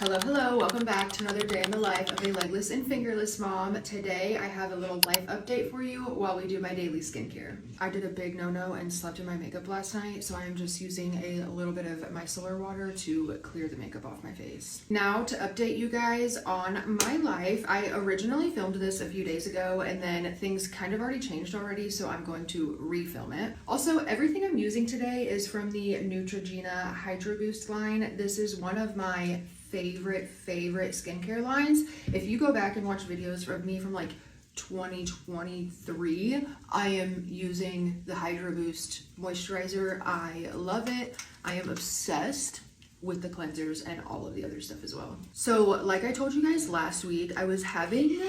Hello, welcome back to another day in the life of a legless and fingerless mom. Today I have a little life update for you while we do my daily skincare. I did a big no-no and slept in my makeup last night, so I am just using a little bit of micellar water to clear the makeup off my face. Now to update you guys on my life. I originally filmed this a few days ago and then things kind of already changed already, so I'm going to refilm it. Also, everything I'm using today is from the Neutrogena Hydro Boost line. This is one of my favorite skincare lines. If you go back and watch videos of me from like 2023, I am using the Hydro Boost moisturizer. I love it. I am obsessed with the cleansers and all of the other stuff as well. So like I told you guys last week, I was having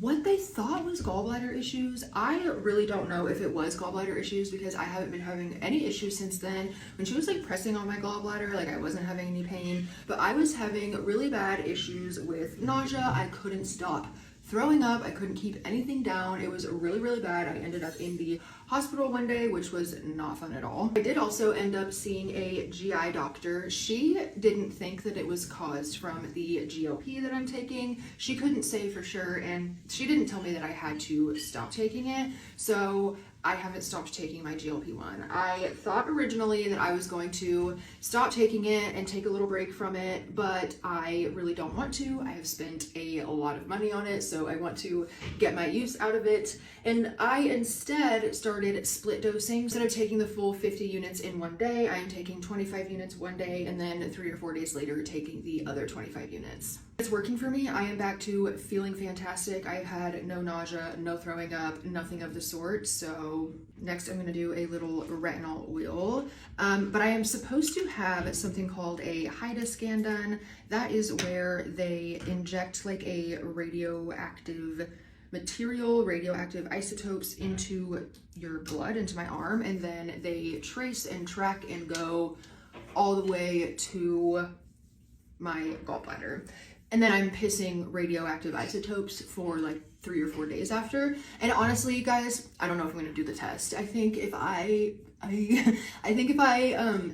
what they thought was gallbladder issues. I really don't know if it was gallbladder issues because I haven't been having any issues since then. When she was like pressing on my gallbladder, like I wasn't having any pain, but I was having really bad issues with nausea. I couldn't stop throwing up. I couldn't keep anything down. It was really bad. I ended up in the hospital one day, which was not fun at all. I did also end up seeing a GI doctor. She didn't think that it was caused from the GLP that I'm taking. She couldn't say for sure, and she didn't tell me that I had to stop taking it. So I haven't stopped taking my GLP-1. I thought originally that I was going to stop taking it and take a little break from it, but I really don't want to. I have spent a lot of money on it, so I want to get my use out of it. And I instead started split dosing. Instead of taking the full 50 units in one day, I am taking 25 units one day and then 3 or 4 days later taking the other 25 units. It's working for me. I am back to feeling fantastic. I've had no nausea, no throwing up, nothing of the sort. So next I'm going to do a little retinol oil. But I am supposed to have something called a HIDA scan done. That is where they inject like a radioactive material, radioactive isotopes into your blood, into my arm, and then they trace and track and go all the way to my gallbladder. And then I'm pissing radioactive isotopes for like 3 or 4 days after. And honestly, you guys, I don't know if I'm gonna do the test. I think if I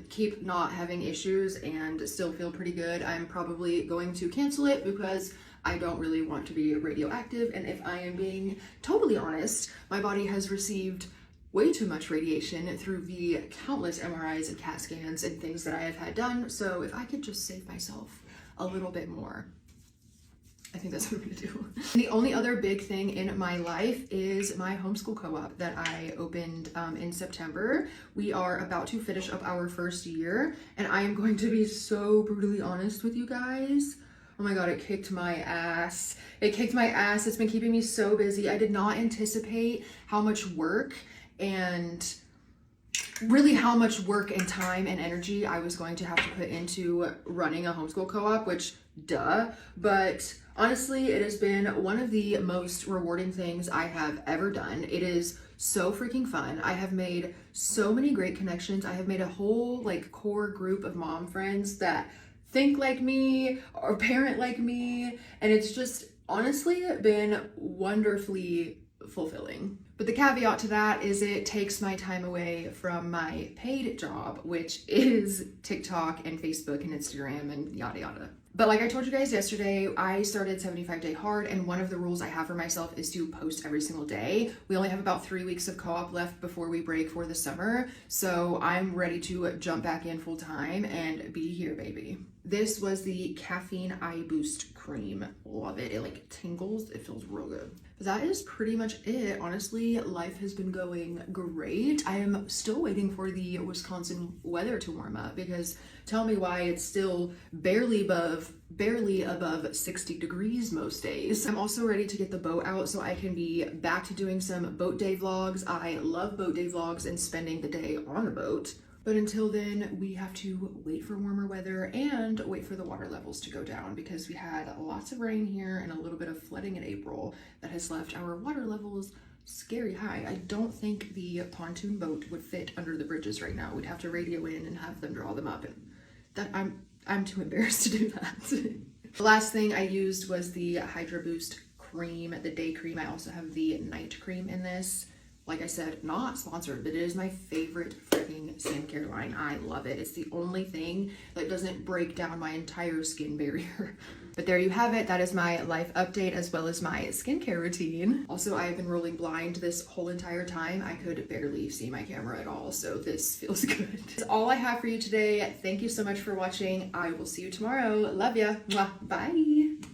keep not having issues and still feel pretty good, I'm probably going to cancel it because I don't really want to be radioactive. And if I am being totally honest, my body has received way too much radiation through the countless MRIs and CAT scans and things that I have had done. So if I could just save myself a little bit more, I think that's what I'm gonna do. The only other big thing in my life is my homeschool co-op that I opened in September. We are about to finish up our first year, and I am going to be so brutally honest with you guys. Oh my God, it kicked my ass. It kicked my ass. It's been keeping me so busy. I did not anticipate how much work and really how much work and time and energy I was going to have to put into running a homeschool co-op, which duh, but honestly, it has been one of the most rewarding things I have ever done. It is so freaking fun. I have made so many great connections. I have made a whole like core group of mom friends that think like me or parent like me, and it's just honestly been wonderfully fulfilling. But the caveat to that is it takes my time away from my paid job, which is TikTok and Facebook and Instagram and yada yada. But like I told you guys yesterday, I started 75 Day Hard, and one of the rules I have for myself is to post every single day. We only have about 3 weeks of co-op left before we break for the summer, so I'm ready to jump back in full time and be here, baby. This was the Caffeine Eye Boost Cream. Love it. It like tingles. It feels real good. But that is pretty much it. Honestly, life has been going great. I am still waiting for the Wisconsin weather to warm up because tell me why it's still barely above 60 degrees most days. I'm also ready to get the boat out so I can be back to doing some boat day vlogs. I love boat day vlogs and spending the day on the boat. But until then, we have to wait for warmer weather and wait for the water levels to go down because we had lots of rain here and a little bit of flooding in April that has left our water levels scary high. I don't think the pontoon boat would fit under the bridges right now. We'd have to radio in and have them draw them up, and that I'm too embarrassed to do that. The last thing I used was the Hydro Boost cream, the day cream. I also have the night cream in this. Like I said, not sponsored, but it is my favorite freaking skincare line. I love it. It's the only thing that doesn't break down my entire skin barrier. But there you have it. That is my life update as well as my skincare routine. Also, I have been rolling blind this whole entire time. I could barely see my camera at all, so this feels good. That's all I have for you today. Thank you so much for watching. I will see you tomorrow. Love ya. Mwah. Bye.